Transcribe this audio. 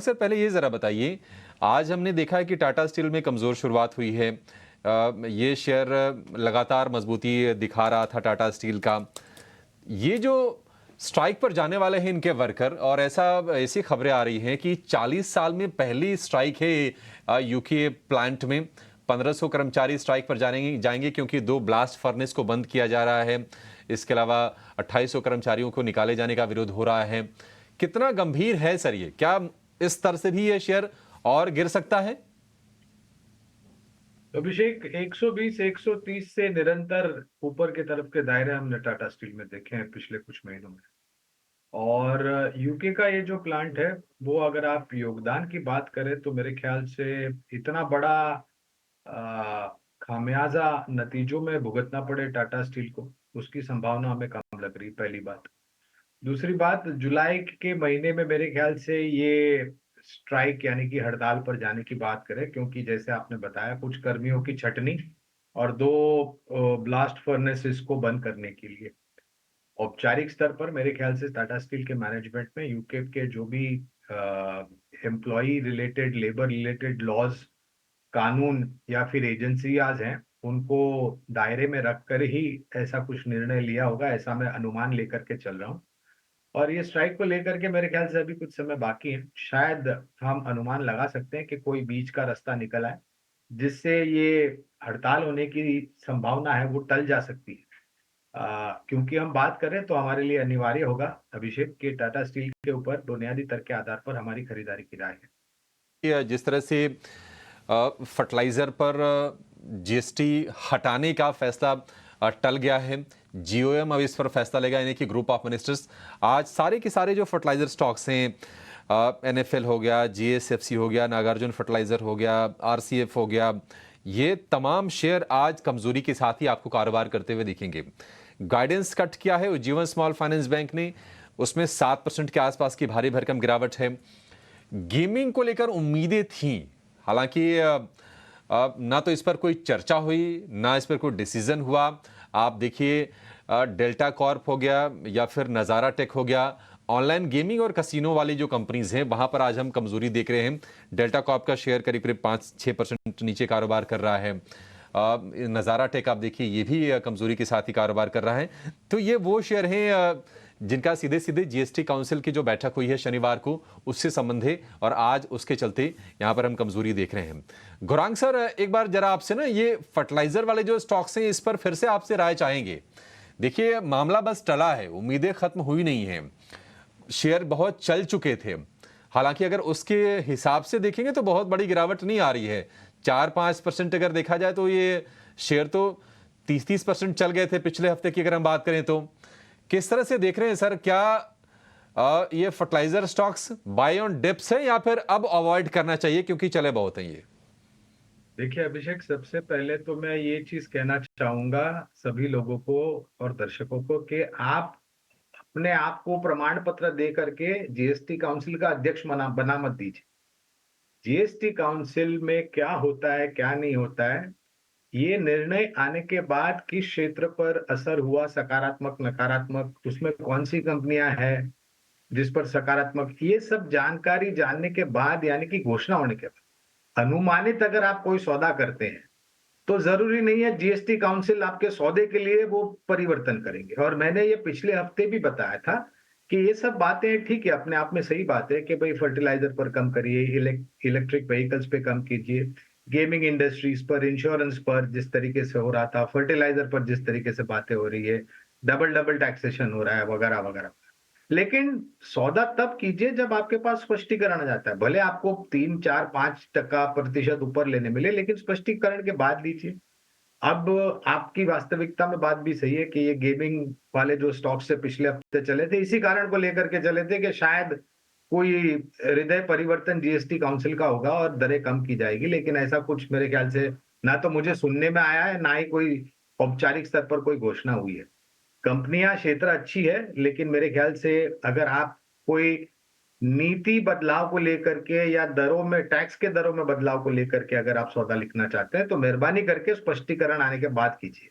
Sir पहले ये ज़रा बताइए, आज हमने देखा है कि टाटा स्टील में कमज़ोर शुरुआत हुई है। ये शेयर लगातार मजबूती दिखा रहा था टाटा स्टील का। ये जो स्ट्राइक पर जाने वाले हैं इनके वर्कर और ऐसी खबरें आ रही हैं कि 40 साल में पहली स्ट्राइक है यूके प्लांट में। 1500 कर्मचारी स्ट्राइक पर जाएंगे क्योंकि 2 ब्लास्ट फर्नेस को बंद किया जा रहा है। इसके अलावा 2800 कर्मचारियों को निकाले जाने का विरोध हो रहा है। कितना गंभीर है सर ये? क्या इस स्तर से भी ये शेयर और गिर सकता है? अभिषेक, 120 130 से निरंतर ऊपर की तरफ के दायरे हमने टाटा स्टील में देखे हैं पिछले कुछ महीनों में। और यूके का ये जो प्लांट है, वो अगर आप योगदान की बात करें तो मेरे ख्याल से इतना बड़ा खामियाजा नतीजों में भुगतना पड़े टाटा स्टील को, उसकी संभावना हमें कम लग रही, पहली बात। दूसरी बात, जुलाई के महीने में मेरे ख्याल से ये स्ट्राइक यानी कि हड़ताल पर जाने की बात करें, क्योंकि जैसे आपने बताया कुछ कर्मियों की छटनी और 2 ब्लास्ट फर्नेसेस को बंद करने के लिए। औपचारिक स्तर पर मेरे ख्याल से टाटा स्टील के मैनेजमेंट में यूके के जो भी employee related, labour related laws, कानून या फिर एजेंसियाज हैं, उनको दायरे में रखकर ही ऐसा कुछ निर्णय लिया होगा, ऐसा मैं अनुमान लेकर के चल रहा हूँ। और ये स्ट्राइक को लेकर के मेरे ख्याल से अभी कुछ समय बाकी है। शायद हम अनुमान लगा सकते हैं कि कोई बीच का रास्ता निकल आए, जिससे ये हड़ताल होने की संभावना है वो टल जा सकती है। क्योंकि हम बात करें तो हमारे लिए अनिवार्य होगा अभिषेक कि टाटा स्टील के ऊपर बुनियादी तर्क के आधार पर हमारी खरीदारी की जाए। जिस तरह से फर्टिलाइजर पर जीएसटी हटाने का फैसला टल गया है, जीओएम अब इस पर फैसला लेगा, यानी कि ग्रुप ऑफ मिनिस्टर्स। आज सारे के सारे जो फर्टिलाइजर स्टॉक्स हैं, एनएफएल हो गया, जीएसएफसी हो गया, नागार्जुन फर्टिलाइजर हो गया, आरसीएफ हो गया, ये तमाम शेयर आज कमजोरी के साथ ही आपको कारोबार करते हुए दिखेंगे। गाइडेंस कट किया है उज्जीवन स्मॉल फाइनेंस बैंक ने, उसमें 7% के आसपास की भारी भरकम गिरावट है। गेमिंग को लेकर उम्मीदें थीं, हालांकि ना तो इस पर कोई चर्चा हुई, ना इस पर कोई डिसीजन हुआ। आप देखिए, डेल्टा कॉर्प हो गया या फिर नज़ारा टेक हो गया, ऑनलाइन गेमिंग और कसिनो वाली जो कंपनीज हैं वहां पर आज हम कमजोरी देख रहे हैं। डेल्टा कॉर्प का शेयर करीब करीब 5-6% नीचे कारोबार कर रहा है। नज़ारा टेक आप देखिए, ये भी कमजोरी के साथ ही कारोबार कर रहा है। तो ये वो शेयर हैं जिनका सीधे सीधे जीएसटी काउंसिल की जो बैठक हुई है शनिवार को, उससे संबंध है और आज उसके चलते यहां पर हम कमजोरी देख रहे हैं। गुरांग सर, एक बार जरा आपसे ना ये फर्टिलाइजर वाले जो स्टॉक्स हैं इस पर फिर से आपसे राय चाहेंगे। देखिए, मामला बस टला है, उम्मीदें खत्म हुई नहीं है, शेयर बहुत चल चुके थे। हालांकि अगर उसके हिसाब से देखेंगे तो बहुत बड़ी गिरावट नहीं आ रही है। 4-5% अगर देखा जाए तो ये शेयर तो 30-30% चल गए थे पिछले हफ्ते की अगर हम बात करें तो। किस तरह से देख रहे हैं सर? क्या ये fertiliser stocks buy on dips है या फिर अब अवॉइड करना चाहिए क्योंकि चले बहुत हैं ये? देखिए अभिषेक, सबसे पहले तो मैं ये चीज कहना चाहूंगा सभी लोगों को और दर्शकों को कि आप अपने आप को प्रमाण पत्र दे करके जीएसटी काउंसिल का अध्यक्ष बना मत दीजिए। जीएसटी काउंसिल में क्या होता है, क्या नहीं होता है, ये निर्णय आने के बाद किस क्षेत्र पर असर हुआ, सकारात्मक, नकारात्मक, उसमें कौन सी कंपनियां हैं जिस पर सकारात्मक, ये सब जानकारी जानने के बाद यानी कि घोषणा होने के बाद अनुमानित अगर आप कोई सौदा करते हैं तो जरूरी नहीं है जीएसटी काउंसिल आपके सौदे के लिए वो परिवर्तन करेंगे। और मैंने ये पिछले हफ्ते भी बताया था कि ये सब बातें ठीक है, अपने आप में सही बात है कि भाई फर्टिलाइजर पर कम करिए, इलेक्ट्रिक व्हीकल्स पे कम कीजिए, गेमिंग इंडस्ट्रीज पर, इंश्योरेंस पर जिस तरीके से हो रहा था, फर्टिलाइजर पर जिस तरीके से बातें हो रही है, डबल डबल टैक्सेशन हो रहा है वगैरह वगैरह। लेकिन सौदा तब कीजिए जब आपके पास स्पष्टीकरण आ जाता है। भले आपको 3, 4, 5% ऊपर लेने मिले, लेकिन स्पष्टीकरण के बाद लीजिए। अब आपकी वास्तविकता में बात भी सही है कि ये गेमिंग वाले जो स्टॉक से पिछले हफ्ते चले थे, इसी कारण को लेकर के चले थे कि शायद कोई हृदय परिवर्तन जीएसटी काउंसिल का होगा और दरें कम की जाएगी। लेकिन ऐसा कुछ मेरे ख्याल से ना तो मुझे सुनने में आया है, ना ही कोई औपचारिक स्तर पर कोई घोषणा हुई है। कंपनियां, क्षेत्र अच्छी है, लेकिन मेरे ख्याल से अगर आप कोई नीति बदलाव को लेकर के या दरों में, टैक्स के दरों में बदलाव को लेकर के अगर आप सौदा लिखना चाहते हैं तो मेहरबानी करके स्पष्टीकरण आने के बाद कीजिए।